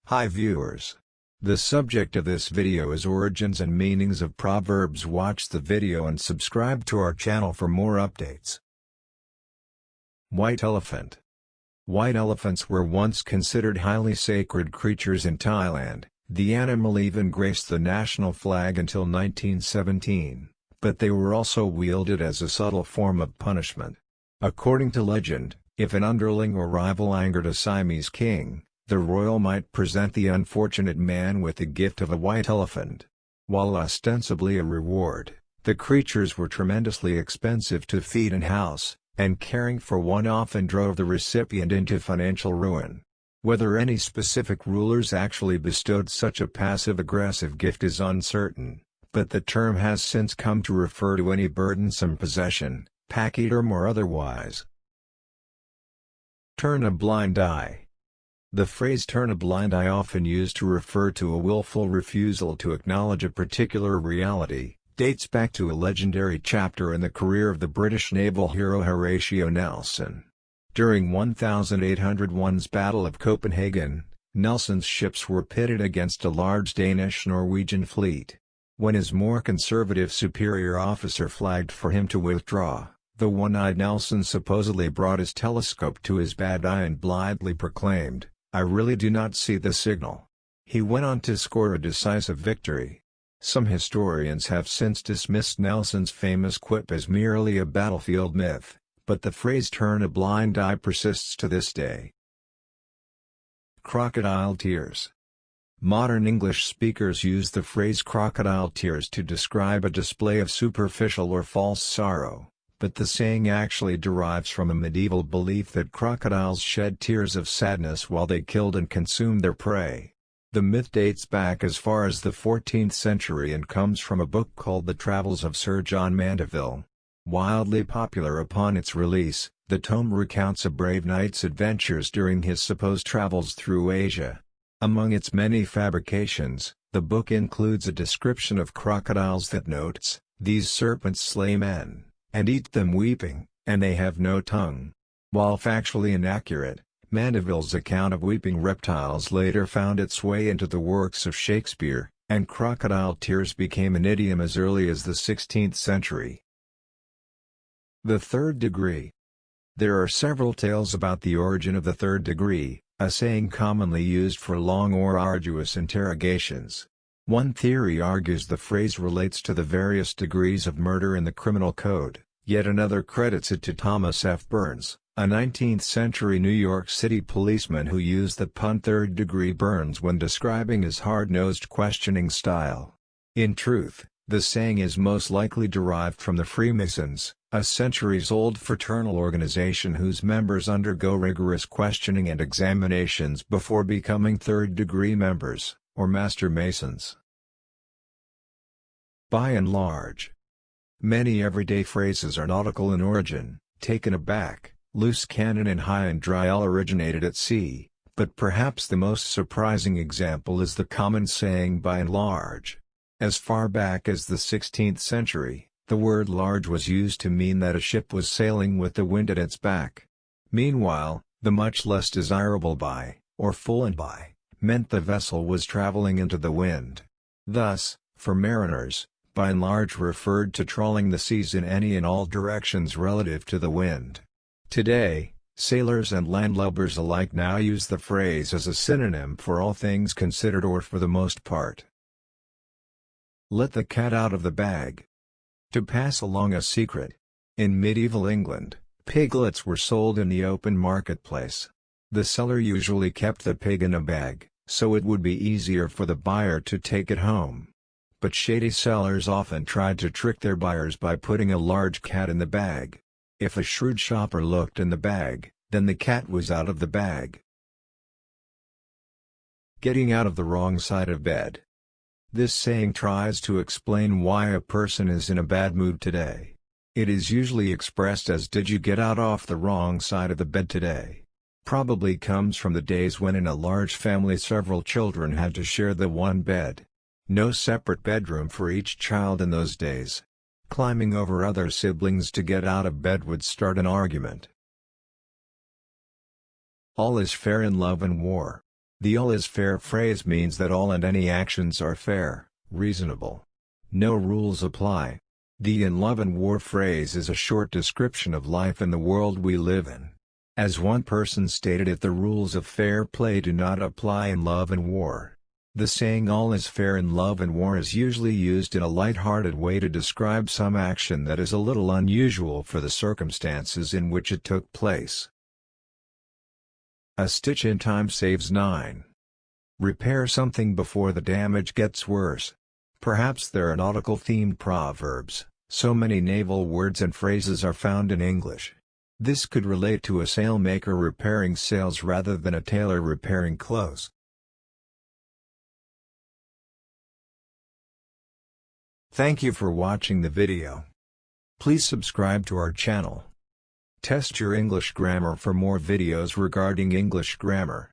Hi viewers. The subject of this video is origins and meanings of proverbs. Watch the video and subscribe to our channel for more updates. White elephant. White elephants were once considered highly sacred creatures in Thailand. The animal even graced the national flag until 1917, but they were also wielded as a subtle form of punishment. According to legend, if an underling or rival angered a Siamese king, the royal might present the unfortunate man with the gift of a white elephant. While ostensibly a reward, the creatures were tremendously expensive to feed and house, and caring for one often drove the recipient into financial ruin. Whether any specific rulers actually bestowed such a passive-aggressive gift is uncertain, but the term has since come to refer to any burdensome possession, pachyderm or otherwise. Turn a blind eye. The phrase turn a blind eye, often used to refer to a willful refusal to acknowledge a particular reality, dates back to a legendary chapter in the career of the British naval hero Horatio Nelson. During 1801's Battle of Copenhagen, Nelson's ships were pitted against a large Danish-Norwegian fleet. When his more conservative superior officer flagged for him to withdraw, the one-eyed Nelson supposedly brought his telescope to his bad eye and blithely proclaimed, "I really do not see the signal." He went on to score a decisive victory. Some historians have since dismissed Nelson's famous quip as merely a battlefield myth, but the phrase turn a blind eye persists to this day. Crocodile tears. Modern English speakers use the phrase crocodile tears to describe a display of superficial or false sorrow, but the saying actually derives from a medieval belief that crocodiles shed tears of sadness while they killed and consumed their prey. The myth dates back as far as the 14th century and comes from a book called The Travels of Sir John Mandeville. Wildly popular upon its release, the tome recounts a brave knight's adventures during his supposed travels through Asia. Among its many fabrications, the book includes a description of crocodiles that notes, "These serpents slay men, and eat them weeping, and they have no tongue." While factually inaccurate, Mandeville's account of weeping reptiles later found its way into the works of Shakespeare, and crocodile tears became an idiom as early as the 16th century. The third degree. There are several tales about the origin of the third degree, a saying commonly used for long or arduous interrogations. One theory argues the phrase relates to the various degrees of murder in the criminal code, yet another credits it to Thomas F. Burns, a 19th-century New York City policeman who used the pun third-degree burns when describing his hard-nosed questioning style. In truth, the saying is most likely derived from the Freemasons, a centuries-old fraternal organization whose members undergo rigorous questioning and examinations before becoming third-degree members, or Master Masons. By and large, many everyday phrases are nautical in origin. Taken aback, loose cannon and high and dry all originated at sea, but perhaps the most surprising example is the common saying by and large. As far back as the 16th century, the word large was used to mean that a ship was sailing with the wind at its back. Meanwhile, the much less desirable by, or full and by, meant the vessel was traveling into the wind. Thus, for mariners, by and large referred to trawling the seas in any and all directions relative to the wind. Today, sailors and landlubbers alike now use the phrase as a synonym for all things considered or for the most part. Let the cat out of the bag. To pass along a secret. In medieval England, piglets were sold in the open marketplace. The seller usually kept the pig in a bag, so it would be easier for the buyer to take it home. But shady sellers often tried to trick their buyers by putting a large cat in the bag. If a shrewd shopper looked in the bag, then the cat was out of the bag. Getting out of the wrong side of bed. This saying tries to explain why a person is in a bad mood today. It is usually expressed as "Did you get out off the wrong side of the bed today?" Probably comes from the days when in a large family several children had to share the one bed. No separate bedroom for each child in those days. Climbing over other siblings to get out of bed would start an argument. All is fair in love and war. The all is fair phrase means that all and any actions are fair, reasonable. No rules apply. The in love and war phrase is a short description of life in the world we live in. As one person stated it, the rules of fair play do not apply in love and war. The saying all is fair in love and war is usually used in a light-hearted way to describe some action that is a little unusual for the circumstances in which it took place. A stitch in time saves 9. Repair something before the damage gets worse. Perhaps there are nautical-themed proverbs, so many naval words and phrases are found in English. This could relate to a sailmaker repairing sails rather than a tailor repairing clothes. Thank you for watching the video. Please subscribe to our channel. Test your English grammar for more videos regarding English grammar.